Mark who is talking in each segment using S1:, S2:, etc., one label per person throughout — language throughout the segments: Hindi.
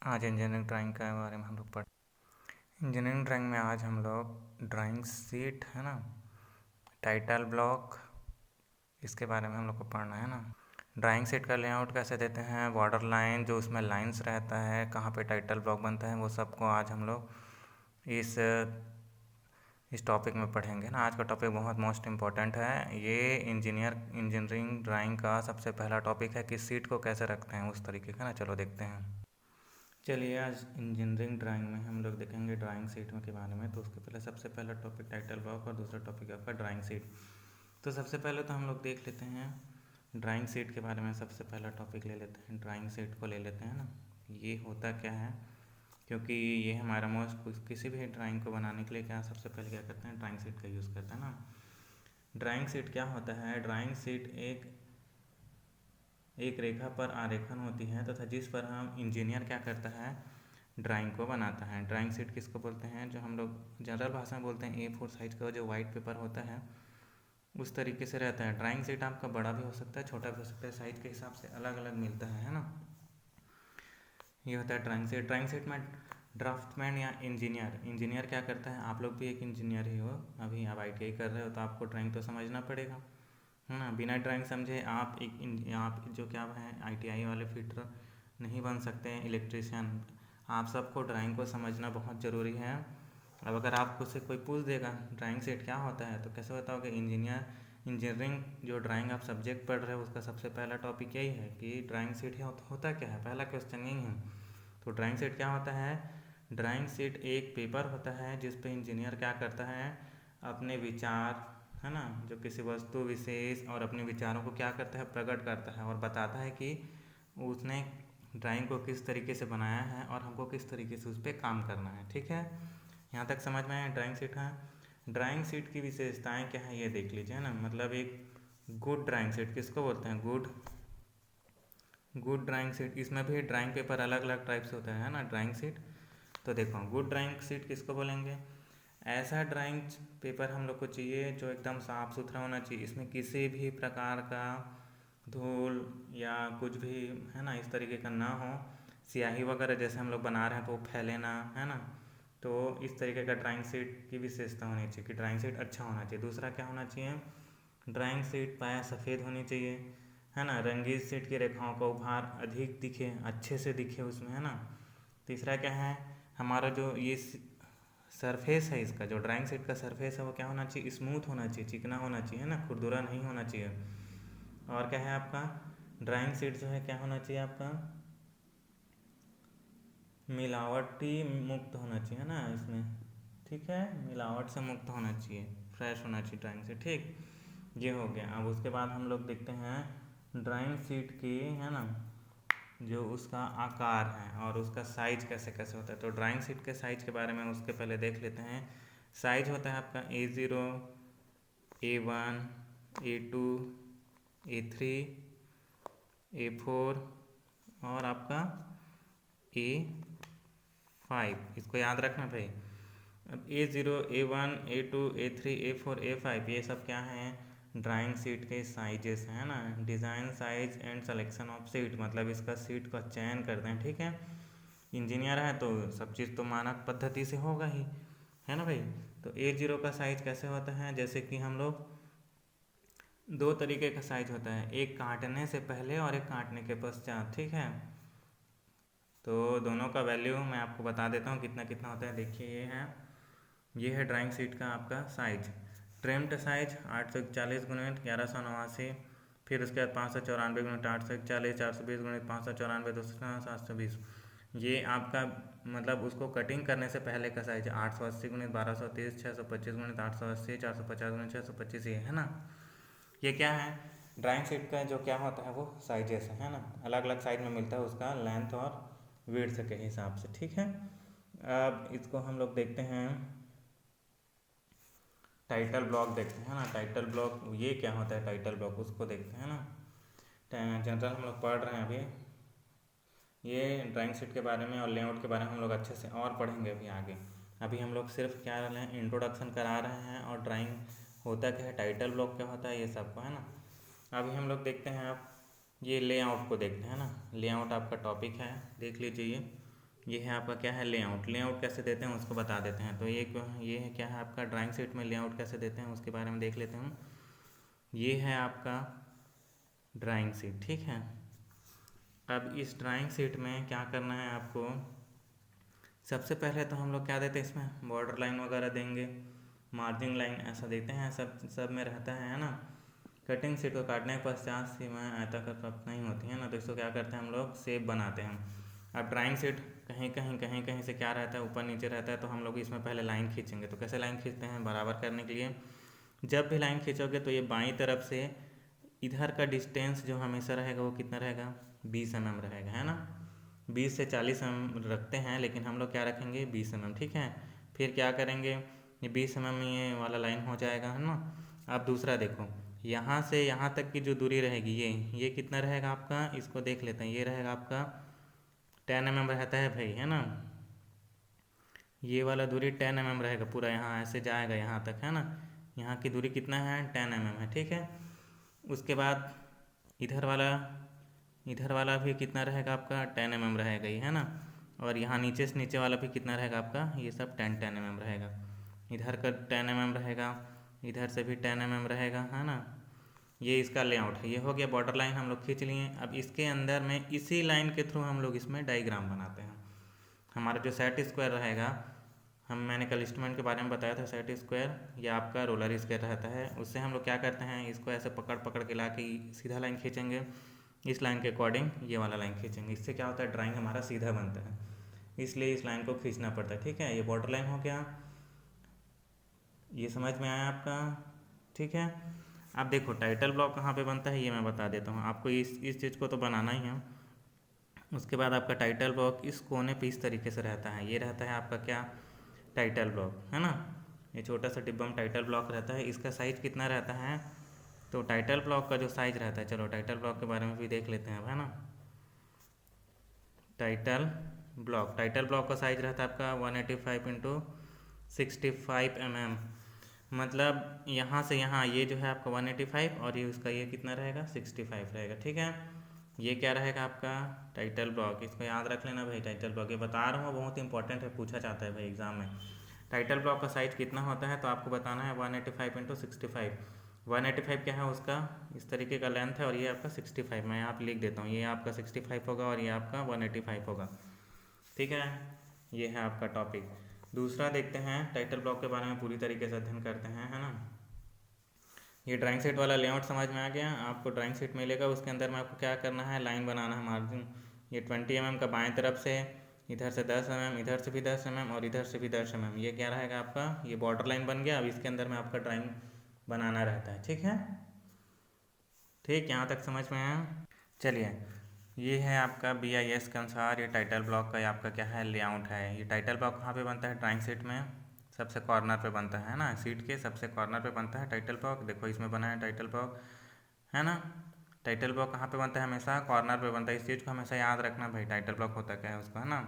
S1: आज इंजीनियरिंग ड्राइंग के बारे में हम लोग इंजीनियरिंग ड्राइंग में आज हम लोग ड्राइंग शीट है ना, टाइटल ब्लॉक, इसके बारे में हम लोग को पढ़ना है ना। ड्राइंग शीट का लेआउट कैसे देते हैं, बॉर्डर लाइन जो उसमें लाइंस रहता है, कहाँ पे टाइटल ब्लॉक बनता है, वो सबको आज हम लोग इस टॉपिक में पढ़ेंगे ना। आज का टॉपिक बहुत मोस्ट इम्पॉर्टेंट है। ये इंजीनियरिंग ड्राइंग का सबसे पहला टॉपिक है कि शीट को कैसे रखते हैं उस तरीके का ना। चलो देखते हैं। चलिए आज इंजीनियरिंग ड्राइंग में हम लोग देखेंगे ड्राइंग शीट में के बारे में। तो उसके पहले सबसे पहला टॉपिक टाइटल ब्लॉक और दूसरा टॉपिक आपका ड्राइंग शीट। तो सबसे पहले तो हम लोग देख लेते हैं ड्राइंग शीट के बारे में। सबसे पहला टॉपिक ले लेते हैं, ड्राइंग शीट को ले लेते हैं ना। ये होता क्या है, क्योंकि ये हमारा मोस्ट किसी भी ड्राइंग को बनाने के लिए क्या सबसे पहले क्या करते हैं, ड्राइंग शीट का यूज़ करते हैं ना। ड्राइंग शीट क्या होता है, ड्राइंग शीट एक रेखा पर आरेखन होती है तथा जिस पर हम इंजीनियर क्या करता है, ड्राइंग को बनाता है। ड्राइंग शीट किसको बोलते हैं, जो हम लोग जनरल भाषा में बोलते हैं A4 साइज का जो वाइट पेपर होता है उस तरीके से रहता है। ड्राइंग शीट आपका बड़ा भी हो सकता है, छोटा भी हो सकता है, साइज के हिसाब से अलग अलग मिलता है ना। ये होता है ड्राइंग शीट। ड्राइंग शीट में ड्राफ्टमैन या इंजीनियर क्या करता है, आप लोग भी एक इंजीनियर ही हो, अभी आप ITI कर रहे हो तो आपको ड्राइंग तो समझना पड़ेगा है ना। बिना ड्राइंग समझे आप जो क्या है ITI वाले फिटर नहीं बन सकते हैं, इलेक्ट्रीशियन। आप सबको ड्राइंग को समझना बहुत ज़रूरी है। अब अगर आपको से कोई पूछ देगा ड्राइंग शीट क्या होता है तो कैसे बताओगे। इंजीनियरिंग जो ड्राइंग आप सब्जेक्ट पढ़ रहे हो उसका सबसे पहला टॉपिक यही है कि ड्राइंग शीट होता क्या है, पहला क्वेश्चन यही है। तो ड्राइंग शीट क्या होता है, ड्राइंग शीट एक पेपर होता है जिस पे इंजीनियर क्या करता है, अपने विचार है ना, जो किसी वस्तु विशेष और अपने विचारों को क्या करता है, प्रकट करता है और बताता है कि उसने ड्राइंग को किस तरीके से बनाया है और हमको किस तरीके से उस पर काम करना है। ठीक है, यहाँ तक समझ में आया ड्राइंग शीट है। ड्राइंग शीट की विशेषताएं क्या है ये देख लीजिए ना। मतलब एक गुड ड्राइंग शीट किसको बोलते हैं, गुड ड्राइंग शीट। इसमें भी ड्राइंग पेपर अलग अलग टाइप से होता है ना ड्राइंग शीट। तो देखो गुड ड्राइंग शीट किसको बोलेंगे, ऐसा ड्राइंग पेपर हम लोग को चाहिए जो एकदम साफ़ सुथरा होना चाहिए, इसमें किसी भी प्रकार का धूल या कुछ भी है ना इस तरीके का ना हो। स्याही वगैरह जैसे हम लोग बना रहे हैं तो वो फैले ना, है ना। तो इस तरीके का ड्राइंग शीट की विशेषता होनी चाहिए कि ड्राइंग शीट अच्छा होना चाहिए। दूसरा क्या होना चाहिए, ड्राइंग शीट प्रायः सफ़ेद होनी चाहिए है ना। रंगीन शीट की रेखाओं का उभार अधिक दिखे, अच्छे से दिखे उसमें, है ना। तीसरा क्या है, हमारा जो ये सरफेस है, इसका जो ड्राइंग शीट का सरफेस है वो क्या होना चाहिए, स्मूथ होना चाहिए, चिकना होना चाहिए, है ना, खुरदुरा नहीं होना चाहिए। और क्या है आपका, ड्राइंग शीट जो है क्या होना चाहिए आपका, मिलावटी मुक्त होना चाहिए ना इसमें। ठीक है, मिलावट से मुक्त होना चाहिए, फ्रेश होना चाहिए ड्राइंग शीट। ठीक, ये हो गया। अब उसके बाद हम लोग देखते हैं ड्राइंग शीट की है ना जो उसका आकार है और उसका साइज कैसे कैसे होता है। तो ड्राइंग शीट के साइज के बारे में उसके पहले देख लेते हैं। साइज होता है आपका A0, A1, A2, A3, A4 और आपका A5। इसको याद रखना भाई। अब A0, A1, A2, A3, A4, A5 ये सब क्या हैं, ड्राइंग शीट के साइजेस हैं ना। Design size and selection of seat, मतलब इसका सीट का चयन करते हैं। ठीक है, इंजीनियर है तो सब चीज़ तो मानक पद्धति से होगा ही, है ना भाई। तो A0 का साइज कैसे होता है, जैसे कि हम लोग दो तरीके का साइज होता है, एक काटने से पहले और एक काटने के पश्चात। ठीक है, तो दोनों का वैल्यू मैं आपको बता देता हूँ कितना कितना होता है। देखिए ये है ड्राइंग शीट का आपका साइज। ट्रिम्ड साइज 841 गुणित 1189, फिर उसके बाद 594 गुणित 841, 420 गुणित 594, 720। ये आपका मतलब उसको कटिंग करने से पहले का साइज है। 880 गुणित 1230, 625 गुणित 880, 450 गुणित 625, ये है ना। ये क्या है, ड्राइंग शीट का जो क्या होता है वो साइजेस है ना, अलग अलग साइज में मिलता है उसका लेंथ और विड्थ के हिसाब से। ठीक है, अब इसको हम लोग देखते हैं टाइटल ब्लॉक देखते हैं ना। टाइटल ब्लॉक ये क्या होता है, टाइटल ब्लॉक उसको देखते हैं ना। जनरल हम लोग पढ़ रहे हैं अभी, ये ड्राइंग शीट के बारे में और लेआउट के बारे में हम लोग अच्छे से और पढ़ेंगे अभी आगे। अभी हम लोग सिर्फ क्या रहे हैं, इंट्रोडक्शन करा रहे हैं और ड्राइंग होता क्या है, टाइटल ब्लॉक क्या होता है, ये सबको है ना। अभी हम लोग देखते हैं आप ये लेआउट को देखते हैं ना। लेआउट आपका टॉपिक है, देख लीजिए ये है आपका क्या है लेआउट। लेआउट कैसे देते हैं उसको बता देते हैं। तो ये है क्या है आपका ड्राइंग शीट में लेआउट कैसे देते हैं उसके बारे में देख लेते हैं। ये है आपका ड्राइंग शीट, ठीक है। अब इस ड्राइंग शीट में क्या करना है आपको, सबसे पहले तो हम लोग क्या देते हैं इसमें बॉर्डर लाइन वगैरह देंगे, मार्जिन लाइन ऐसा देते हैं, सब में रहता है ना। कटिंग शीट को काटने के पश्चात सीमाएँ आयताकार प्राप्त नहीं होती हैं ना, तो इसको क्या करते हैं हम लोग शेप बनाते हैं। अब ड्राइंग शीट कहीं से क्या रहता है ऊपर नीचे रहता है, तो हम लोग इसमें पहले लाइन खींचेंगे। तो कैसे लाइन खींचते हैं बराबर करने के लिए, जब भी लाइन खींचोगे तो ये बाईं तरफ से इधर का डिस्टेंस जो हमेशा रहेगा वो कितना रहेगा 20 mm रहेगा, है ना। 20 से 40 mm रखते हैं, लेकिन हम लोग क्या रखेंगे 20 mm, ठीक है। फिर क्या करेंगे, ये 20 mm ये वाला लाइन हो जाएगा, है ना। अब दूसरा देखो, यहाँ से यहाँ तक की जो दूरी रहेगी ये कितना रहेगा आपका, इसको देख लेते हैं। ये रहेगा आपका 10 mm रहता है भाई, है ना। ये वाला दूरी 10 mm रहेगा पूरा, यहाँ ऐसे जाएगा यहाँ तक, है ना। यहाँ की दूरी कितना है 10 mm है, ठीक है। उसके बाद इधर वाला भी कितना रहेगा आपका 10 mm रहेगा ये, है ना। और यहाँ नीचे से नीचे वाला भी कितना रहेगा आपका, ये सब 10 mm रहेगा। इधर का 10 mm रहेगा, इधर से भी 10 mm रहेगा, है ना। ये इसका लेआउट है। ये हो गया बॉर्डर लाइन हम लोग खींच लिए। अब इसके अंदर में इसी लाइन के थ्रू हम लोग इसमें डायग्राम बनाते हैं। हमारा जो सेट स्क्वायर रहेगा, मैंने कल इंस्ट्रूमेंट के बारे में बताया था, सेट स्क्वायर या आपका रोलर स्क्वायर रहता है। उससे हम लोग क्या करते हैं, इसको ऐसे पकड़ पकड़ के ला के सीधा लाइन खींचेंगे, इस लाइन के अकॉर्डिंग ये वाला लाइन खींचेंगे। इससे क्या होता है ड्राइंग हमारा सीधा बनता है, इसलिए इस लाइन को खींचना पड़ता है, ठीक है। ये बॉर्डर लाइन हो गया, ये समझ में आया आपका, ठीक है। अब देखो टाइटल ब्लॉक कहाँ पे बनता है ये मैं बता देता हूँ आपको। इस चीज़ को तो बनाना ही है। उसके बाद आपका टाइटल ब्लॉक इस कोने पे इस तरीके से रहता है। ये रहता है आपका क्या टाइटल ब्लॉक, है ना। ये छोटा सा डिब्बा में टाइटल ब्लॉक रहता है। इसका साइज कितना रहता है, तो टाइटल ब्लॉक का जो साइज रहता है, चलो टाइटल ब्लॉक के बारे में भी देख लेते हैं अब, है ना। टाइटल ब्लॉक का साइज रहता है आपका 185 इंटू 65 mm। मतलब यहाँ से यहाँ ये जो है आपका 185 और ये उसका ये कितना रहेगा 65 रहेगा, ठीक है। ये क्या रहेगा आपका टाइटल ब्लॉक। इसको याद रख लेना भाई, टाइटल ब्लॉक ये बता रहा हूँ बहुत इंपॉर्टेंट है, पूछा जाता है भाई एग्जाम में। टाइटल ब्लॉक का साइज कितना होता है, तो आपको बताना है 185 इंटू 65। 185 क्या है उसका इस तरीके का लेंथ है, और ये आपका 65, मैं यहाँ पे लिख देता हूँ। ये आपका 65 होगा और ये आपका 185 होगा, ठीक है। ये है आपका टॉपिक। दूसरा देखते हैं टाइटल ब्लॉक के बारे में पूरी तरीके से अध्ययन करते हैं, है ना। ये ड्राइंग शीट वाला लेआउट समझ में आ गया आपको। ड्राइंग शीट मिलेगा, उसके अंदर में आपको क्या करना है लाइन बनाना है, मार्जिन। ये 20 mm का बाएं तरफ से, इधर से 10 mm, इधर से भी 10 mm और इधर से भी 10 mm। ये क्या रहेगा आपका, ये बॉर्डर लाइन बन गया। अब इसके अंदर में आपका ड्राइंग बनाना रहता है, ठीक है। ठीक, यहाँ तक समझ में आया। चलिए, ये है आपका BIS के अनुसार ये टाइटल ब्लॉक का आपका क्या है लेआउट है। ये टाइटल ब्लॉक कहाँ पे बनता है ड्राइंग शीट में, सबसे कॉर्नर पे बनता है ना। शीट के सबसे कॉर्नर पे बनता है टाइटल ब्लॉक। देखो इसमें बना है टाइटल ब्लॉक, है ना। टाइटल ब्लॉक कहाँ पे बनता है, हमेशा कॉर्नर पे बनता है। इस चीज़ को हमेशा याद रखना भाई, टाइटल ब्लॉक होता क्या है उसको, है ना।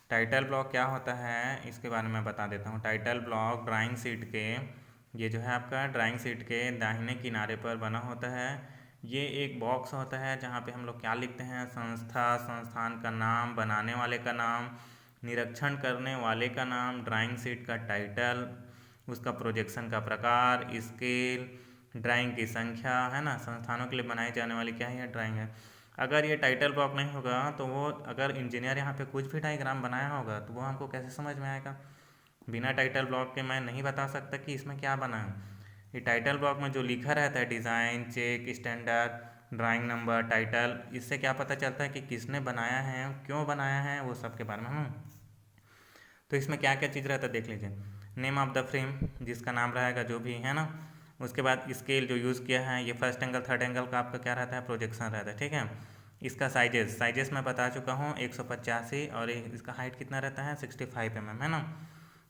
S1: टाइटल ब्लॉक क्या होता है इसके बारे में बता देता हूँ। टाइटल ब्लॉक ड्राइंग शीट के, ये जो है आपका ड्राइंग शीट के दाहिने किनारे पर बना होता है। ये एक बॉक्स होता है जहाँ पे हम लोग क्या लिखते हैं, संस्था, संस्थान का नाम, बनाने वाले का नाम, निरीक्षण करने वाले का नाम, ड्राइंग शीट का टाइटल, उसका प्रोजेक्शन का प्रकार, स्केल, ड्राइंग की संख्या, है ना। संस्थानों के लिए बनाई जाने वाली क्या है ड्राइंग है। अगर ये टाइटल ब्लॉक नहीं होगा तो वो, अगर इंजीनियर यहाँ पे कुछ भी डायग्राम बनाया होगा तो वो हमको कैसे समझ में आएगा। बिना टाइटल ब्लॉक के मैं नहीं बता सकता कि इसमें क्या बना है। ये टाइटल ब्लॉक में जो लिखा रहता है design, check, standard, drawing number, title, इससे क्या पता चलता है कि किसने बनाया है, क्यों बनाया है, वो सब के बारे में। तो इसमें क्या क्या चीज़ रहता है देख लीजिए। नेम ऑफ द फ्रेम, जिसका नाम रहेगा जो भी, है ना। उसके बाद स्केल जो यूज़ किया है, ये फर्स्ट एंगल थर्ड एंगल का आपका क्या रहता है प्रोजेक्शन रहता है, ठीक है। इसका साइजेस मैं बता चुका हूँ 185, और इसका हाइट कितना रहता है 65 mm, है ना।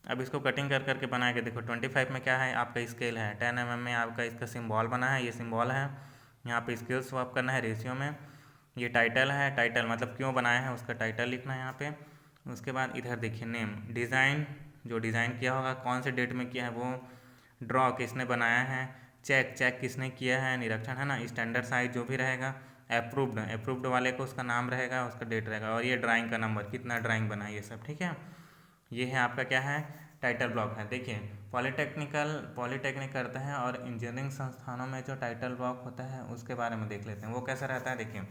S1: अब इसको कटिंग कर करके बना के देखो 25 में क्या है आपका स्केल है, 10 mm में आपका इसका सिम्बॉल बना है, ये सिम्बॉल है। यहाँ पे स्केल स्वैप करना है रेशियो में। ये टाइटल है, टाइटल मतलब क्यों बनाया है उसका टाइटल लिखना है यहाँ पे। उसके बाद इधर देखिए नेम, डिज़ाइन, जो डिज़ाइन किया होगा कौन से डेट में किया है वो, ड्रॉ किसने बनाया है, चेक किसने किया है, निरीक्षण, है ना। स्टैंडर्ड साइज जो भी रहेगा, अप्रूव्ड वाले को उसका नाम रहेगा, उसका डेट रहेगा, और ये ड्राइंग का नंबर, कितना ड्राइंग बना, ये सब ठीक है। ये है आपका क्या है, टाइटल ब्लॉक है। देखिए पॉलीटेक्निक करते हैं और इंजीनियरिंग संस्थानों में जो टाइटल ब्लॉक होता है उसके बारे में देख लेते हैं, वो कैसा रहता है। देखिए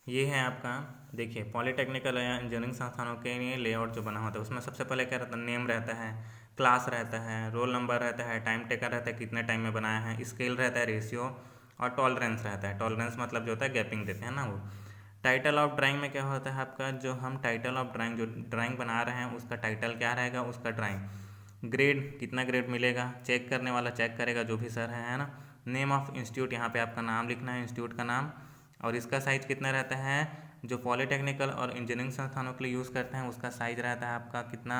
S1: ये है आपका, देखिए पॉलीटेक्निकल या इंजीनियरिंग संस्थानों के लिए लेआउट जो बना होता है उसमें सबसे पहले क्या रहता है, नेम रहता है, क्लास रहता है, रोल नंबर रहता है, टाइम टेकर रहता है, कितने टाइम में बनाया है, स्केल रहता है, रेशियो, और टॉलरेंस रहता है। टॉलरेंस मतलब जो होता है गैपिंग देते हैं ना वो। टाइटल ऑफ ड्राइंग में क्या होता है आपका, जो हम टाइटल ऑफ ड्राइंग, जो ड्राइंग बना रहे हैं उसका टाइटल क्या रहेगा, उसका ड्राइंग। ग्रेड, कितना ग्रेड मिलेगा, चेक करने वाला चेक करेगा, जो भी सर है ना। नेम ऑफ इंस्टीट्यूट, यहाँ पे आपका नाम लिखना है, इंस्टीट्यूट का नाम, और इसका साइज़ कितना रहता है, जो पॉलीटेक्निकल और इंजीनियरिंग संस्थानों के लिए यूज़ करते हैं उसका साइज़ रहता है आपका कितना,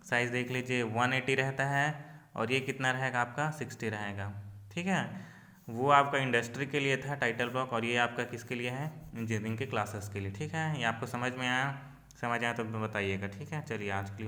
S1: साइज़ देख लीजिए 180 रहता है, और ये कितना रहेगा आपका 60 रहेगा, ठीक है। वो आपका इंडस्ट्री के लिए था टाइटल ब्लॉक, और ये आपका किसके लिए है, इंजीनियरिंग के क्लासेस के लिए, ठीक है। ये आपको समझ में आया, समझ आया तो बताइएगा, ठीक है। चलिए आज के लिए